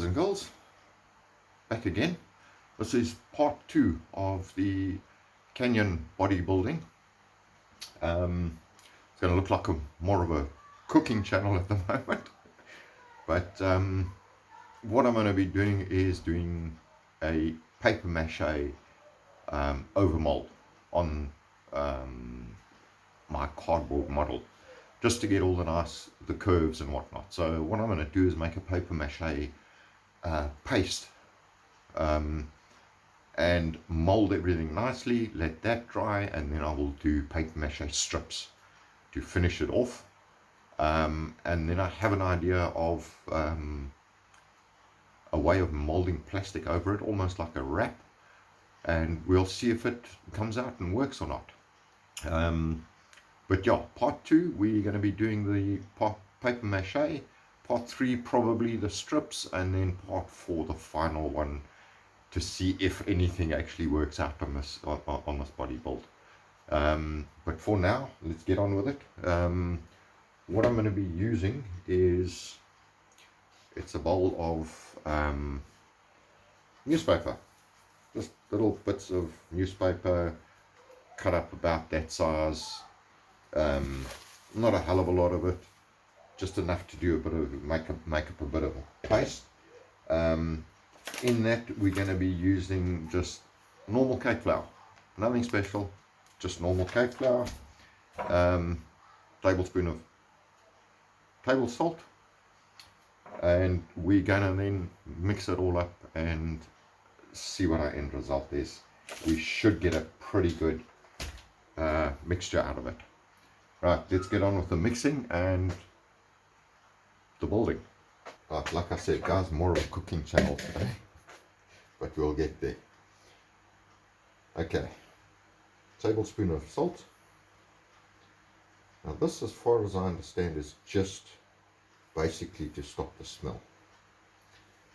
guys and girls, back again. This is part 2 of the Kanyon bodybuilding. It's going to look like more of a cooking channel at the moment, but what I'm going to be doing is doing a paper mache overmold on my cardboard model, just to get all the curves and whatnot. So what I'm going to do is make a paper mache paste and mold everything nicely, let that dry, and then I will do paper mache strips to finish it off. And then I have an idea of a way of molding plastic over it, almost like a wrap, and we'll see if it comes out and works or not. But yeah, part 2 we're going to be doing the paper mache, part 3 probably the strips, and then part 4 the final one, to see if anything actually works out on this body build. But for now, let's get on with it. What I'm going to be using is, it's a bowl of newspaper, just little bits of newspaper cut up about that size. Not a hell of a lot of it, just enough to do a bit of make up a bit of a paste. In that we're going to be using just normal cake flour, nothing special, just normal cake flour, tablespoon of table salt, and we're going to then mix it all up and see what our end result is. We should get a pretty good mixture out of it. Right, let's get on with the mixing and the building. Right, like I said, guys, more of a cooking channel today, but we'll get there. Okay, tablespoon of salt. Now this, as far as I understand, is just basically to stop the smell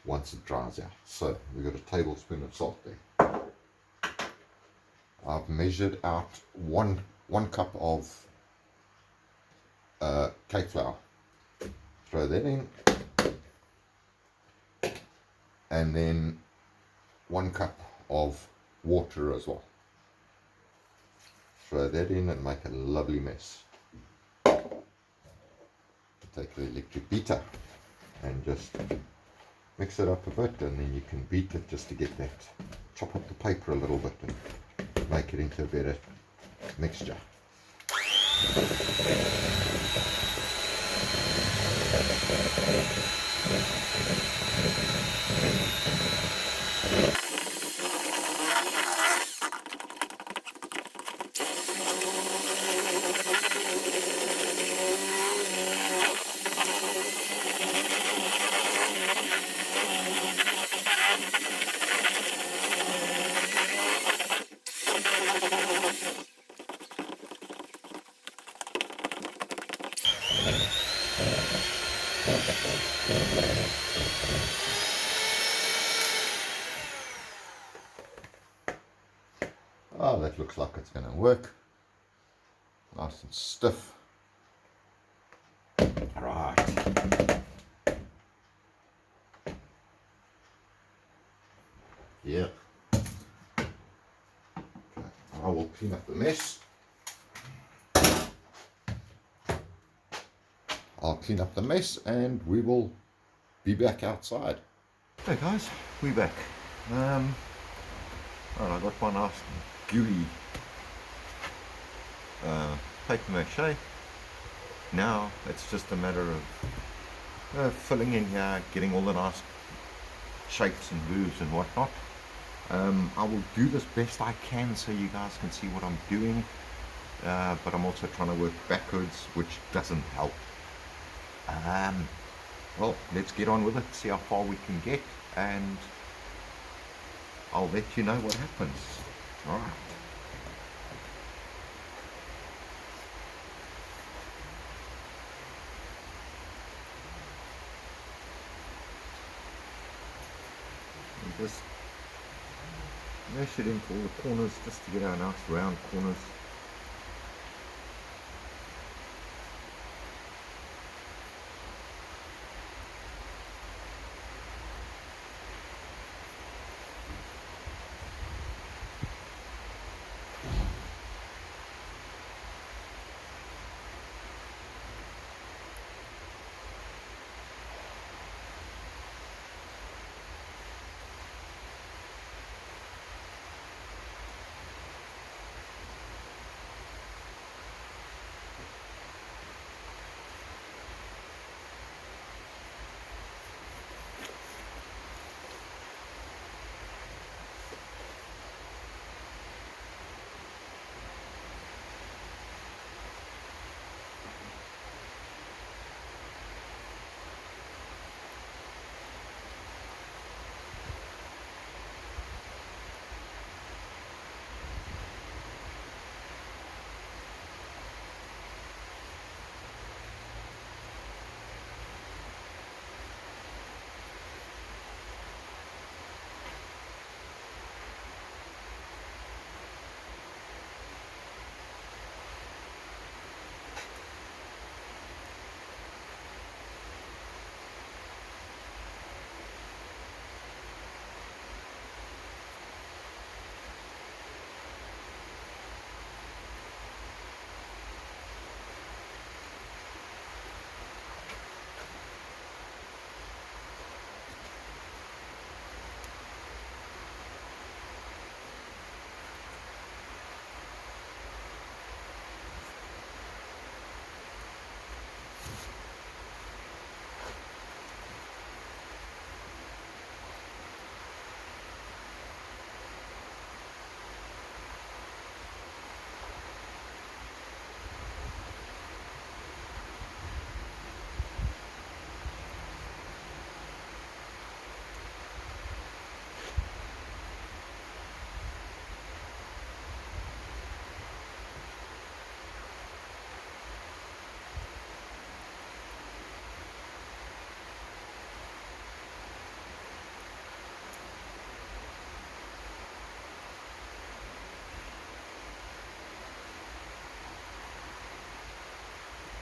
once it dries out. So we've got a tablespoon of salt there. I've measured out one cup of cake flour. Throw that in, and then 1 cup of water as well. Throw that in and make a lovely mess. Take the electric beater and just mix it up a bit, and then you can beat it just to get that, chop up the paper a little bit and make it into a better mixture. Oh, that looks like it's going to work. Nice and stiff. Right. Yeah. Okay. I will clean up the mess. I'll clean up the mess and we will be back outside. Hey guys, we're back. And I got my nice gooey paper mache. Now it's just a matter of filling in here, getting all the nice shapes and grooves and whatnot. I will do this best I can so you guys can see what I'm doing, but I'm also trying to work backwards, which doesn't help. Well, let's get on with it, see how far we can get, and I'll let you know what happens. Alright. Just mesh it into all the corners just to get our nice round corners.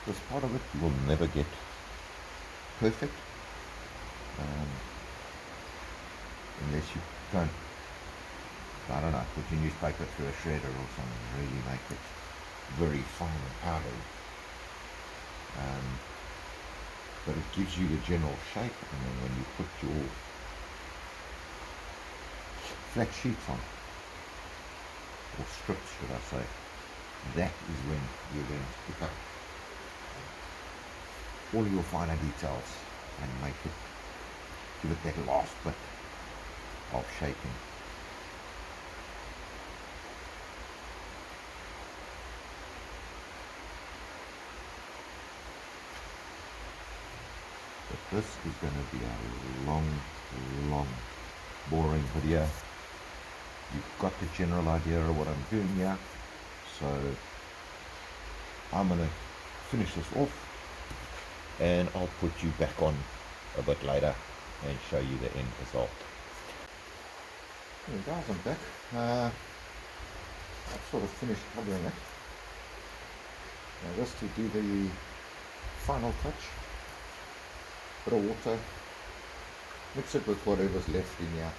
This part of it you will never get perfect unless you don't, I don't know, put your newspaper through a shredder or something, really make it very fine and powdery. But it gives you the general shape, and then when you put your flat sheets on, or strips should I say, that is when you're going to pick up all your finer details and make it, give it that last bit of shaping. But this is going to be a long, boring video. You've got the general idea of what I'm doing here, so I'm going to finish this off and I'll put you back on a bit later and show you the end result. Hey guys, I'm back. I've sort of finished covering it. Now just to do the final touch, bit of water, mix it with whatever's left in here.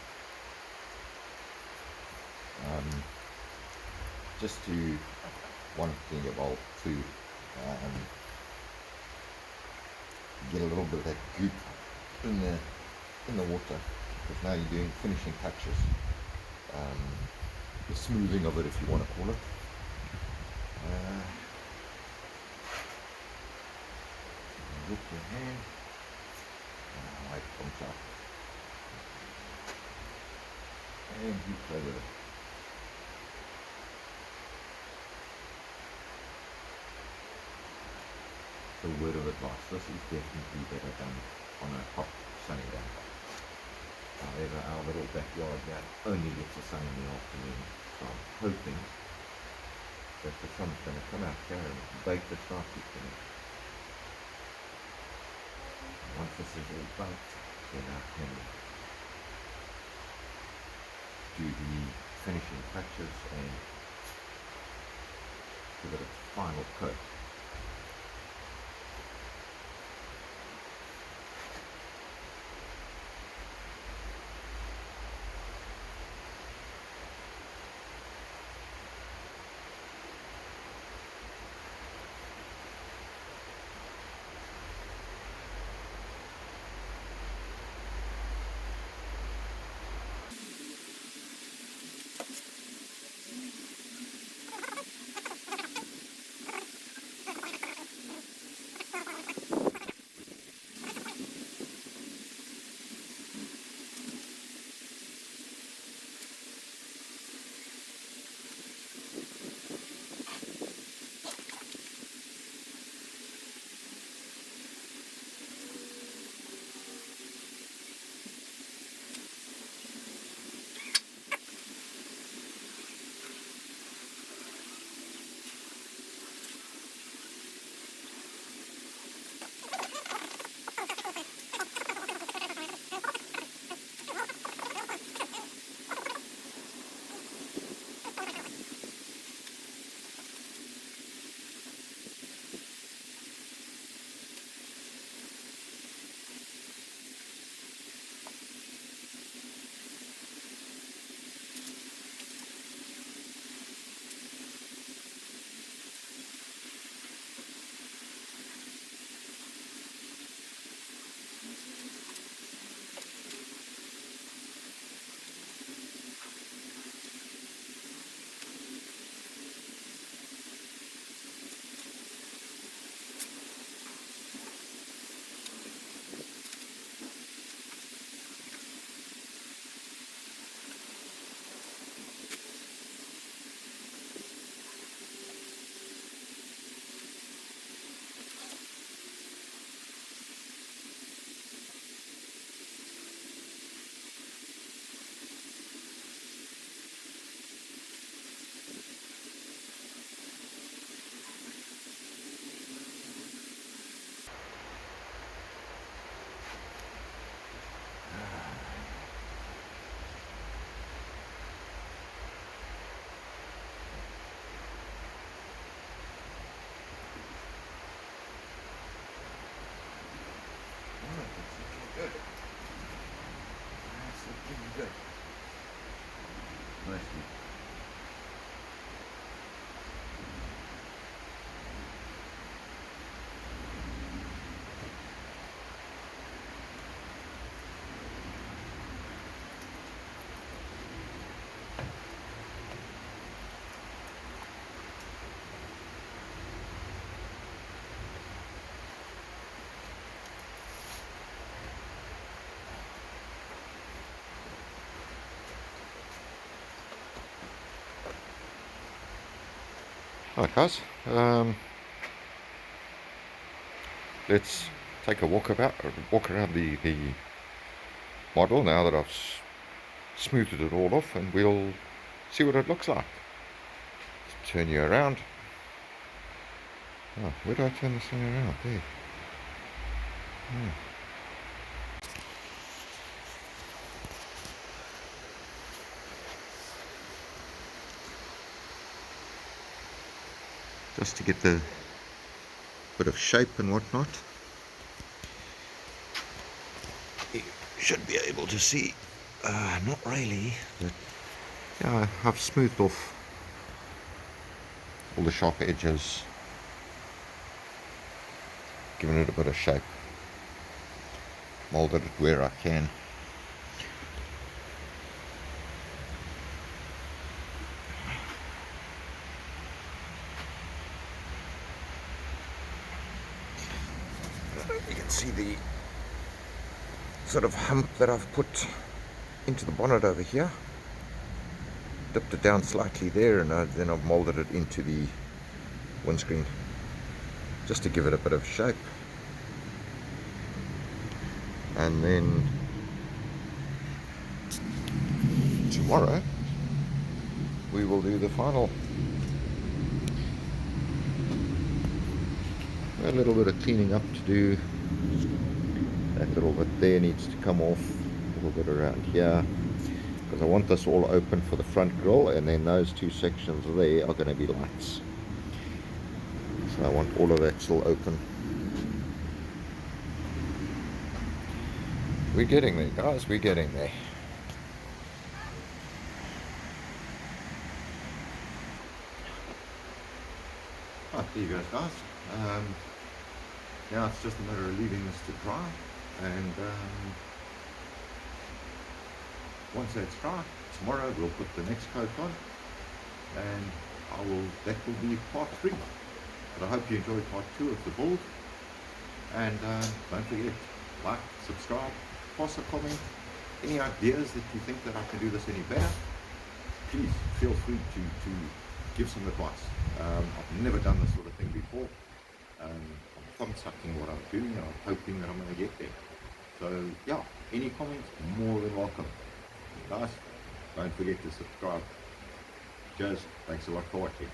Just to one thing about to get a little bit of that goop in the water, because now you're doing finishing touches, the smoothing of it, if you want to call it. With your hand, it comes out, and you play with it. A word of advice, this is definitely better done on a hot sunny day. However, our little backyard here only gets the sun in the afternoon, so I'm hoping that the sun's going to come out here and bake the starfish in it. Once this is all baked, then I can do the finishing touches and give it its final coat. nicely. Right guys, let's take a walk around the model now that I've smoothed it all off, and we'll see what it looks like. Let's turn you around. Oh, where do I turn this thing around? There. Hmm. Just to get the bit of shape and whatnot. You should be able to see. Not really, but yeah, I've smoothed off all the sharp edges, given it a bit of shape, molded it where I can. You can see the sort of hump that I've put into the bonnet over here. Dipped it down slightly there, and then I've molded it into the windscreen just to give it a bit of shape. And then tomorrow we will do the final. A little bit of cleaning up to do. That little bit there needs to come off, a little bit around here, because I want this all open for the front grille, and then those two sections there are going to be lights. So I want all of that still open. We're getting there, guys, we're getting there. Right, there you go, guys. Now it's just a matter of leaving this to dry, and once that's dry, tomorrow we'll put the next coat on, and that will be part 3. But I hope you enjoyed part 2 of the build, and don't forget, like, subscribe, pass a comment. Any ideas that you think that I can do this any better, please feel free to give some advice. I've never done this sort of thing before. I'm thumb-sucking what I'm doing, and I'm hoping that I'm going to get there. So yeah, any comments, more than welcome. Guys, don't forget to subscribe. Cheers, thanks a lot for watching.